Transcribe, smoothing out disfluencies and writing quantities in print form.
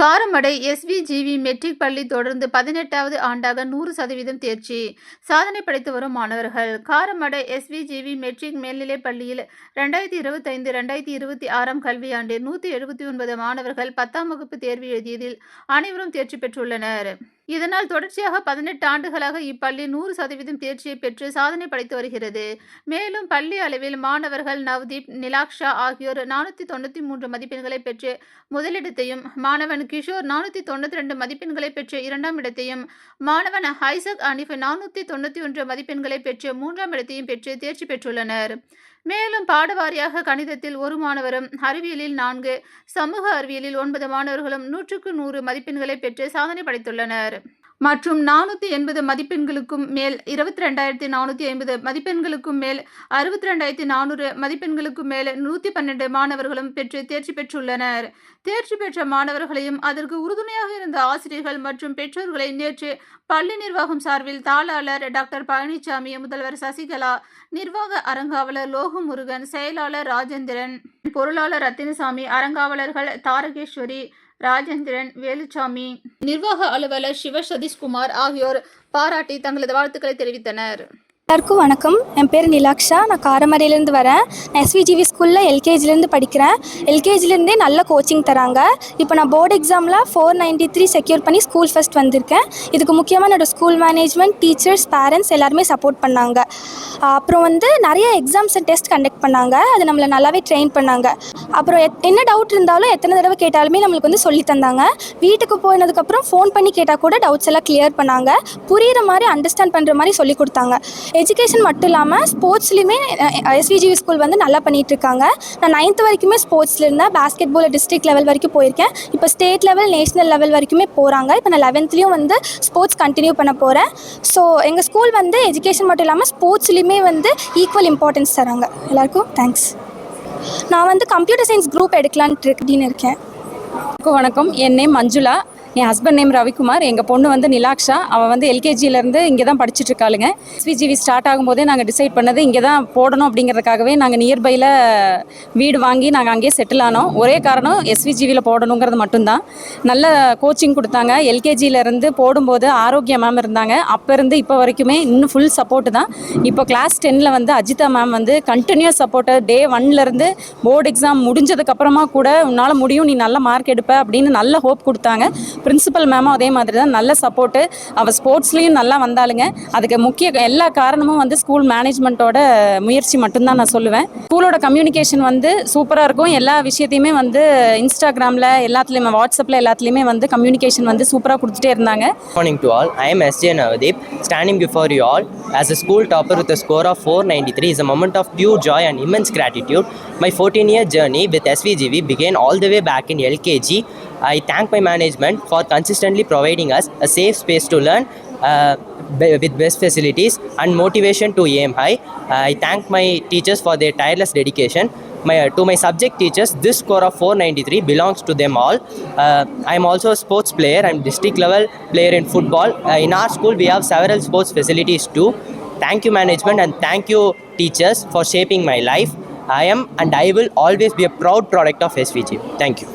Karamadai எஸ்விஜிவி matric பள்ளி தொடர்ந்து 18வது ஆண்டாக 100% தேர்ச்சி. சாதனை படைத்து வரும் மாணவர்கள். காரமடை எஸ்விஜிவி மெட்ரிக் மேல்நிலைப் பள்ளியில் 2025-2026 கல்வியாண்டில் 179 மாணவர்கள் 10ஆம் வகுப்பு தேர்வு எழுதியதில் அனைவரும் தேர்ச்சி பெற்றுள்ளனர். இதனால் தொடர்ச்சியாக 18 ஆண்டுகளாக இப்பள்ளி 100% தேர்ச்சியை பெற்று சாதனை படைத்து வருகிறது. மேலும் பள்ளி அளவில் மாணவர்கள் நவ்தீப், நிலாக்ஷா ஆகியோர் 493 மதிப்பெண்களை பெற்று முதலிடத்தையும், மாணவன் கிஷோர் 492 மதிப்பெண்களை பெற்று 2ஆம் இடத்தையும், மாணவன் ஐசக் அனீஃப் 491 மதிப்பெண்களை பெற்று 3ஆம் இடத்தையும் பெற்று தேர்ச்சி பெற்றுள்ளனர். மேலும் பாடவாரியாக கணிதத்தில் 1 மாணவரும், அறிவியலில் 4, சமூக அறிவியலில் 9 மாணவர்களும் 100க்கு 100 மதிப்பெண்களை பெற்று சாதனை படைத்துள்ளனர். மற்றும் 480 மதிப்பெண்களுக்கும் மேல், 22,450 மதிப்பெண்களுக்கும் மேல், 62,400 மதிப்பெண்களுக்கும் மேல் 112 மாணவர்களும் பெற்று தேர்ச்சி பெற்றுள்ளனர். தேர்ச்சி பெற்ற மாணவர்களையும் அதற்கு உறுதுணையாக இருந்த ஆசிரியர்கள் மற்றும் பெற்றோர்களை நேற்று பள்ளி நிர்வாகம் சார்பில் தாளாளர் டாக்டர் பழனிசாமி, முதல்வர் சசிகலா, நிர்வாக அரங்காவலர் லோகமுருகன், செயலாளர் ராஜேந்திரன், பொருளாளர் ரத்தினசாமி, அரங்காவலர்கள் தாரகேஸ்வரி, ராஜேந்திரன், வேலுச்சாமி, நிர்வாக அலுவலர் சிவசதீஷ்குமார் ஆகியோர் பாராட்டி தங்களது வாழ்த்துக்களை தெரிவித்தனர். எல்லாருக்கும் வணக்கம். என் பேர் நிலாக்ஷா. நான் காரமடையிலேருந்து வரேன். நான் எஸ்விஜிவி ஸ்கூலில் எல்கேஜிலேருந்து படிக்கிறேன். எல்கேஜிலேருந்தே நல்ல கோச்சிங் தராங்க. இப்போ நான் போர்டு எக்ஸாமில் 493 செக்யூர் பண்ணி ஸ்கூல் ஃபஸ்ட் வந்திருக்கேன். இதுக்கு முக்கியமாக என்னோடய ஸ்கூல் மேனேஜ்மெண்ட், டீச்சர்ஸ், பேரண்ட்ஸ் எல்லாருமே சப்போர்ட் பண்ணாங்க. அப்புறம் நிறைய எக்ஸாம்ஸ் அண்ட் டெஸ்ட் கண்டக்ட் பண்ணாங்க. அது நம்மளை நல்லாவே ட்ரெயின் பண்ணாங்க. அப்புறம் என்ன டவுட் இருந்தாலும் எத்தனை தடவை கேட்டாலுமே நம்மளுக்கு சொல்லி தந்தாங்க. வீட்டுக்கு போனதுக்கப்புறம் ஃபோன் பண்ணி கேட்டால் கூட டவுட்ஸ் எல்லாம் கிளியர் பண்ணாங்க. புரிகிற மாதிரி, அண்டர்ஸ்டாண்ட் பண்ணுற மாதிரி சொல்லி கொடுத்தாங்க. எஜுகேஷன் மட்டும் இல்லாமல் ஸ்போர்ட்ஸ்லையுமே எஸ்விஜிவி ஸ்கூல் நல்லா பண்ணிகிட்ருக்காங்க. நான் 9th வரைக்குமே ஸ்போர்ட்ஸில் இருந்தேன். பேஸ்கெட் பால் டிஸ்ட்ரிக்ட் லெவல் வரைக்கும் போயிருக்கேன். இப்போ ஸ்டேட் லெவல், நேஷனல் லெவல் வரைக்குமே போகிறாங்க. இப்போ நான் 11th ஸ்போர்ட்ஸ் கண்டினியூ பண்ண போகிறேன். ஸோ எங்கள் ஸ்கூல் எஜுகேஷன் மட்டும் இல்லாமல் ஸ்போர்ட்ஸ்லையுமே ஈக்குவல் இம்பார்ட்டன்ஸ் தராங்க. எல்லாருக்கும் தேங்க்ஸ். நான் கம்ப்யூட்டர் சயின்ஸ் குரூப் எடுக்கலான்னு இருக்கேன். வணக்கம். என் நேம் மஞ்சுளா. என் ஹஸ்பண்ட் நேம் ரவிக்குமார். எங்கள் பொண்ணு நிலாக்ஷா. அவள் எல்கேஜியிலேருந்து இங்கே தான் படிச்சுட்ருக்காளுங்க. எஸ்விஜிவி ஸ்டார்ட் ஆகும்போதே நாங்கள் டிசைட் பண்ணது இங்கே தான் போடணும் அப்படிங்கிறதுக்காகவே நாங்கள் நியர்பையில் வீடு வாங்கி நாங்கள் அங்கேயே செட்டில் ஆனோம். ஒரே காரணம் எஸ்விஜிவியில் போடணுங்கிறது மட்டும்தான். நல்ல கோச்சிங் கொடுத்தாங்க. எல்கேஜியிலேருந்து போடும்போது ஆரோக்கிய மேம் இருந்தாங்க. அப்போ இருந்து இப்போ வரைக்குமே இன்னும் ஃபுல் சப்போர்ட்டு தான். இப்போ கிளாஸ் 10ல் Ajitha ma'am continues support. Day 1லேருந்து போர்டு எக்ஸாம் முடிஞ்சதுக்கப்புறமா கூட உன்னால் முடியும், நீ நல்ல மார்க் எடுப்ப அப்படின்னு நல்ல ஹோப் கொடுத்தாங்க. பிரின்சிபல் மேமும் அதே மாதிரி தான் நல்ல சப்போர்ட்டு. அவள் ஸ்போர்ட்ஸ்லேயும் நல்லா வந்தாளுங்க. அதுக்கு முக்கிய எல்லா காரணமும் ஸ்கூல் மேனேஜ்மெண்ட்டோட முயற்சி மட்டும்தான் நான் சொல்லுவேன். ஸ்கூலோட கம்யூனிகேஷன் சூப்பராக இருக்கும். எல்லா விஷயத்தையுமே இன்ஸ்டாகிராமில் எல்லாத்துலேயுமே, வாட்ஸ்அப்பில் எல்லாத்துலேயுமே கம்யூனிகேஷன் சூப்பராக கொடுத்துட்டே இருந்தாங்க. Morning to all. I am S.J. Navdeep, standing before you all as a school topper with a score of 493 is a moment of pure joy and immense gratitude. My 14-year journey with SVGV began all the way back in LKG. I thank my management for consistently providing us a safe space to learn with best facilities and motivation to aim high. I thank my teachers for their tireless dedication. To my subject teachers, this score of 493 belongs to them all. I am also a sports player. I am district level player in football. In our school, we have several sports facilities too. Thank you management and thank you teachers for shaping my life. I am and I will always be a proud product of SVG. Thank you.